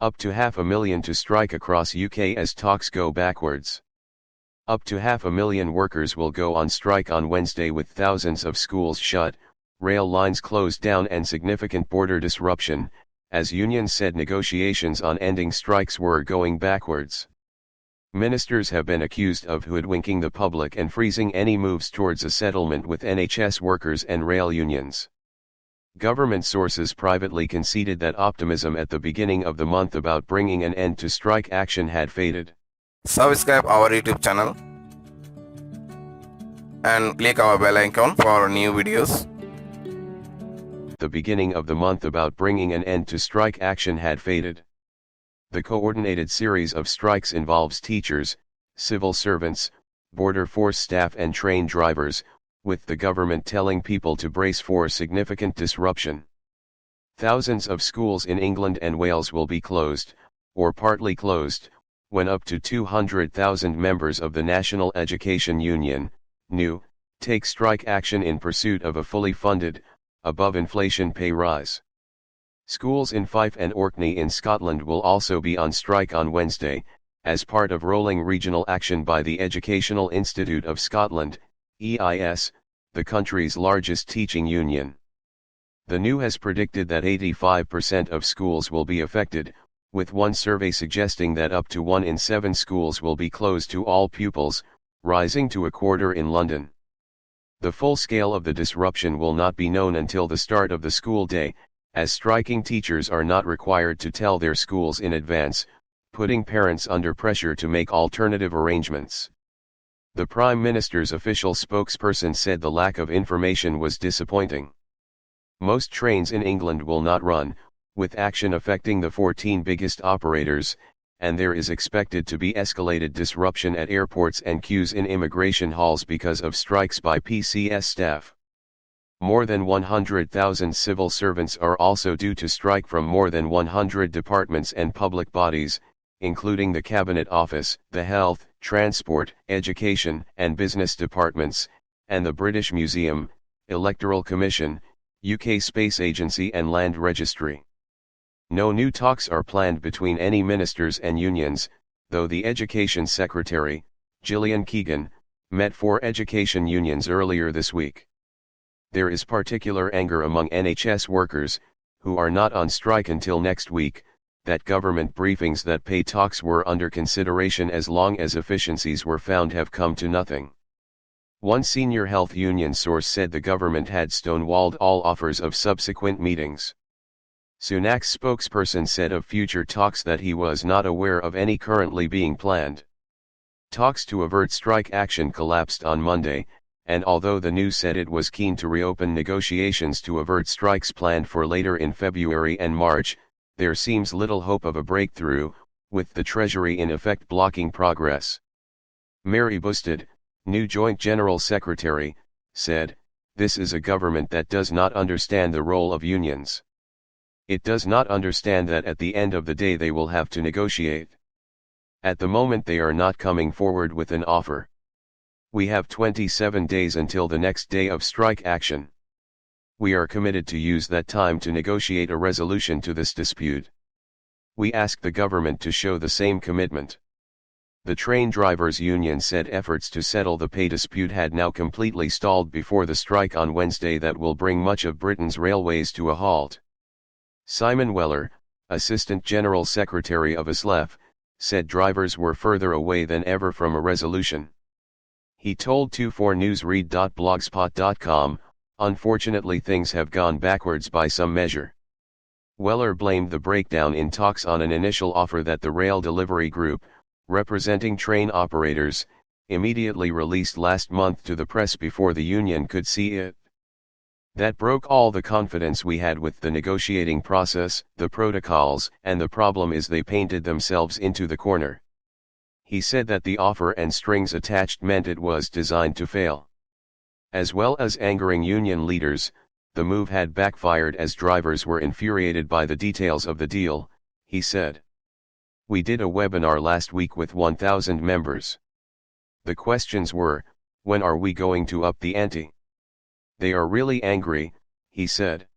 Up to 500,000 to strike across UK as talks go backwards. Up to 500,000 workers will go on strike on Wednesday with thousands of schools shut, rail lines closed down and significant border disruption, as unions said negotiations on ending strikes were going backwards. Ministers have been accused of hoodwinking the public and freezing any moves towards a settlement with NHS workers and rail unions. Government sources privately conceded that optimism at the beginning of the month about bringing an end to strike action had faded. Subscribe our YouTube channel and click our bell icon for new videos. The beginning of the month about bringing an end to strike action had faded. The coordinated series of strikes involves teachers, civil servants, border force staff and train drivers, with the government telling people to brace for significant disruption. Thousands of schools in England and Wales will be closed, or partly closed, when up to 200,000 members of the National Education Union, NU, take strike action in pursuit of a fully funded, above-inflation pay rise. Schools in Fife and Orkney in Scotland will also be on strike on Wednesday, as part of rolling regional action by the Educational Institute of Scotland, EIS, the country's largest teaching union. The NU has predicted that 85% of schools will be affected, with one survey suggesting that up to 1 in 7 schools will be closed to all pupils, rising to a quarter in London. The full scale of the disruption will not be known until the start of the school day, as striking teachers are not required to tell their schools in advance, putting parents under pressure to make alternative arrangements. The Prime Minister's official spokesperson said the lack of information was disappointing. Most trains in England will not run, with action affecting the 14 biggest operators, and there is expected to be escalated disruption at airports and queues in immigration halls because of strikes by PCS staff. More than 100,000 civil servants are also due to strike from more than 100 departments and public bodies, including the Cabinet Office, the Health, Transport, Education and Business departments, and the British Museum, Electoral Commission, UK Space Agency and Land Registry. No new talks are planned between any ministers and unions, though the Education Secretary, Gillian Keegan, met 4 education unions earlier this week. There is particular anger among NHS workers, who are not on strike until next week, that government briefings that pay talks were under consideration as long as efficiencies were found have come to nothing. One senior health union source said the government had stonewalled all offers of subsequent meetings. Sunak's spokesperson said of future talks that he was not aware of any currently being planned. Talks to avert strike action collapsed on Monday, and although the news said it was keen to reopen negotiations to avert strikes planned for later in February and March, there seems little hope of a breakthrough, with the Treasury in effect blocking progress. Mary Busted, new Joint General Secretary, said, "This is a government that does not understand the role of unions. It does not understand that at the end of the day they will have to negotiate. At the moment they are not coming forward with an offer. We have 27 days until the next day of strike action. We are committed to use that time to negotiate a resolution to this dispute. We ask the government to show the same commitment." The train drivers' union said efforts to settle the pay dispute had now completely stalled before the strike on Wednesday that will bring much of Britain's railways to a halt. Simon Weller, Assistant General Secretary of ASLEF, said drivers were further away than ever from a resolution. He told 24newsread.blogspot.com, "Unfortunately things have gone backwards by some measure." Weller blamed the breakdown in talks on an initial offer that the Rail Delivery Group, representing train operators, immediately released last month to the press before the union could see it. "That broke all the confidence we had with the negotiating process, the protocols, and the problem is they painted themselves into the corner." He said that the offer and strings attached meant it was designed to fail. As well as angering union leaders, the move had backfired as drivers were infuriated by the details of the deal, he said. "We did a webinar last week with 1,000 members. The questions were, when are we going to up the ante? They are really angry," he said.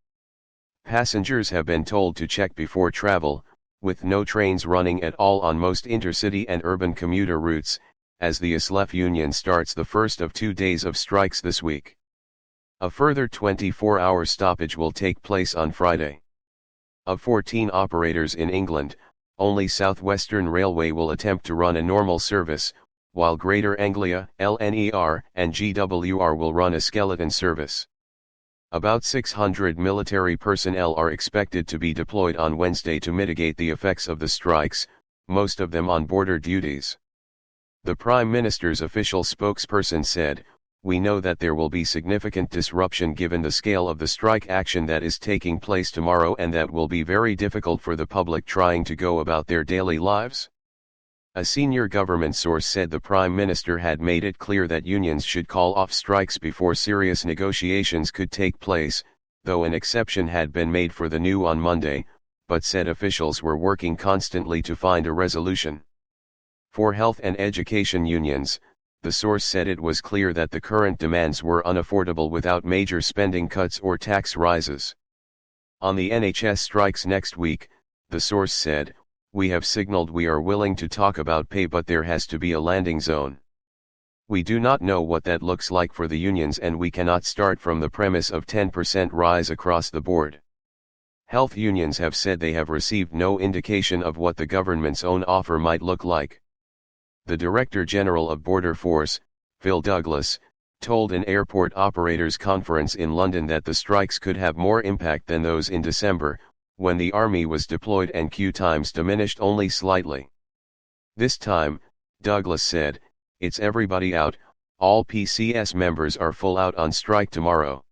"Passengers have been told to check before travel, with no trains running at all on most intercity and urban commuter routes, as the ASLEF union starts the first of 2 days of strikes this week. A further 24-hour stoppage will take place on Friday. Of 14 operators in England, only South Western Railway will attempt to run a normal service, while Greater Anglia, LNER, and GWR will run a skeleton service. About 600 military personnel are expected to be deployed on Wednesday to mitigate the effects of the strikes, most of them on border duties. The Prime Minister's official spokesperson said, "We know that there will be significant disruption given the scale of the strike action that is taking place tomorrow, and that will be very difficult for the public trying to go about their daily lives." A senior government source said the Prime Minister had made it clear that unions should call off strikes before serious negotiations could take place, though an exception had been made for the new on Monday, but said officials were working constantly to find a resolution. For health and education unions, the source said it was clear that the current demands were unaffordable without major spending cuts or tax rises. On the NHS strikes next week, the source said, "We have signaled we are willing to talk about pay, but there has to be a landing zone. We do not know what that looks like for the unions, and we cannot start from the premise of 10% rise across the board." Health unions have said they have received no indication of what the government's own offer might look like. The Director General of Border Force, Phil Douglas, told an airport operators conference in London that the strikes could have more impact than those in December, when the army was deployed and queue times diminished only slightly. This time, Douglas said, "It's everybody out, all PCS members are full out on strike tomorrow."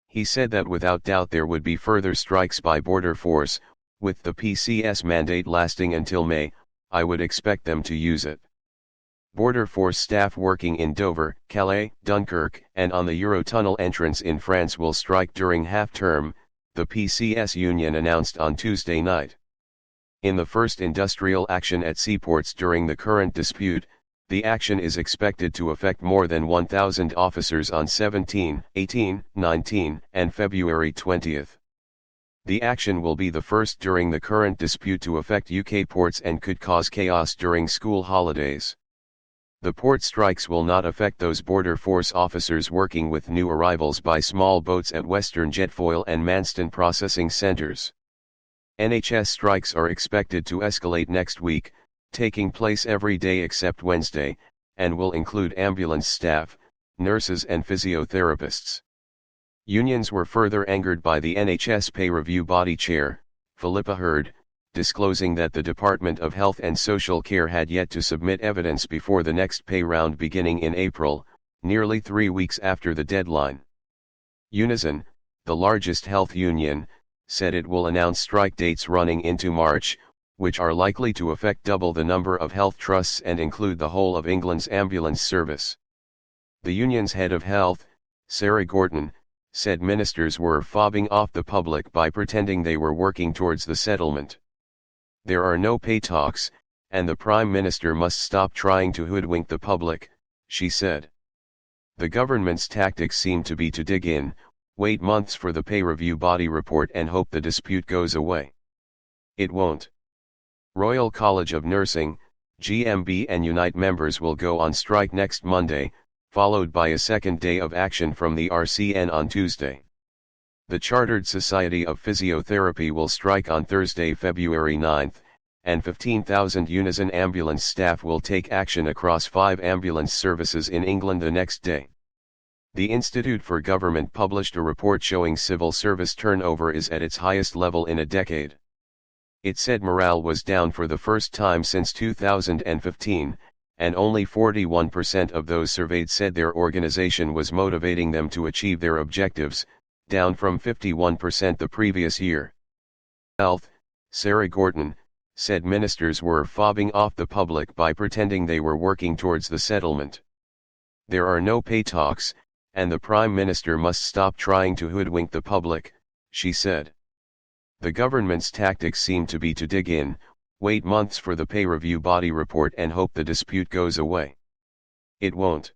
He said that without doubt there would be further strikes by Border Force, with the PCS mandate lasting until May. "I would expect them to use it." Border Force staff working in Dover, Calais, Dunkirk, and on the Eurotunnel entrance in France will strike during half-term, the PCS union announced on Tuesday night. In the first industrial action at seaports during the current dispute, the action is expected to affect more than 1,000 officers on 17, 18, 19, and February 20. The action will be the first during the current dispute to affect UK ports and could cause chaos during school holidays. The port strikes will not affect those Border Force officers working with new arrivals by small boats at Western Jetfoil and Manston processing centres. NHS strikes are expected to escalate next week, taking place every day except Wednesday, and will include ambulance staff, nurses and physiotherapists. Unions were further angered by the NHS Pay Review Body Chair, Philippa Hurd, disclosing that the Department of Health and Social Care had yet to submit evidence before the next pay round beginning in April, nearly 3 weeks after the deadline. Unison, the largest health union, said it will announce strike dates running into March, which are likely to affect double the number of health trusts and include the whole of England's ambulance service. The union's head of health, Sarah Gorton, said ministers were fobbing off the public by pretending they were working towards the settlement. "There are no pay talks, and the Prime Minister must stop trying to hoodwink the public," she said. The government's tactics seem to be to dig in, wait months for the pay review body report and hope the dispute goes away. It won't. Royal College of Nursing, GMB and Unite members will go on strike next Monday, followed by a second day of action from the RCN on Tuesday. The Chartered Society of Physiotherapy will strike on Thursday, February 9, and 15,000 Unison ambulance staff will take action across 5 ambulance services in England the next day. The Institute for Government published a report showing civil service turnover is at its highest level in a decade. It said morale was down for the first time since 2015, and only 41% of those surveyed said their organization was motivating them to achieve their objectives, down from 51% the previous year. Health, Sarah Gorton, said ministers were fobbing off the public by pretending they were working towards the settlement. "There are no pay talks, and the Prime Minister must stop trying to hoodwink the public," she said. The government's tactics seem to be to dig in, wait months for the pay review body report and hope the dispute goes away. It won't.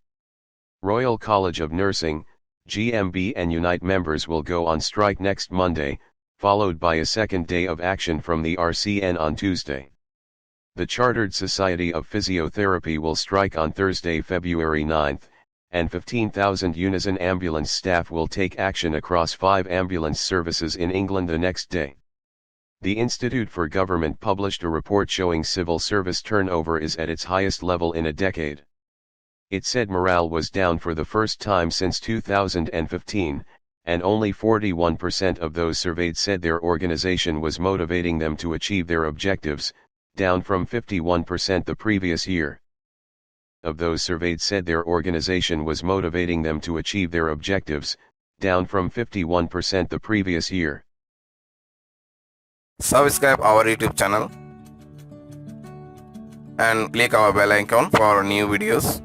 Royal College of Nursing, GMB and Unite members will go on strike next Monday, followed by a second day of action from the RCN on Tuesday. The Chartered Society of Physiotherapy will strike on Thursday, February 9, and 15,000 Unison ambulance staff will take action across 5 ambulance services in England the next day. The Institute for Government published a report showing civil service turnover is at its highest level in a decade. It said morale was down for the first time since 2015, and only 41% of those surveyed said their organization was motivating them to achieve their objectives, down from 51% the previous year. Of those surveyed said their organization was motivating them to achieve their objectives, down from 51% the previous year. Subscribe our YouTube channel and click our bell icon for new videos.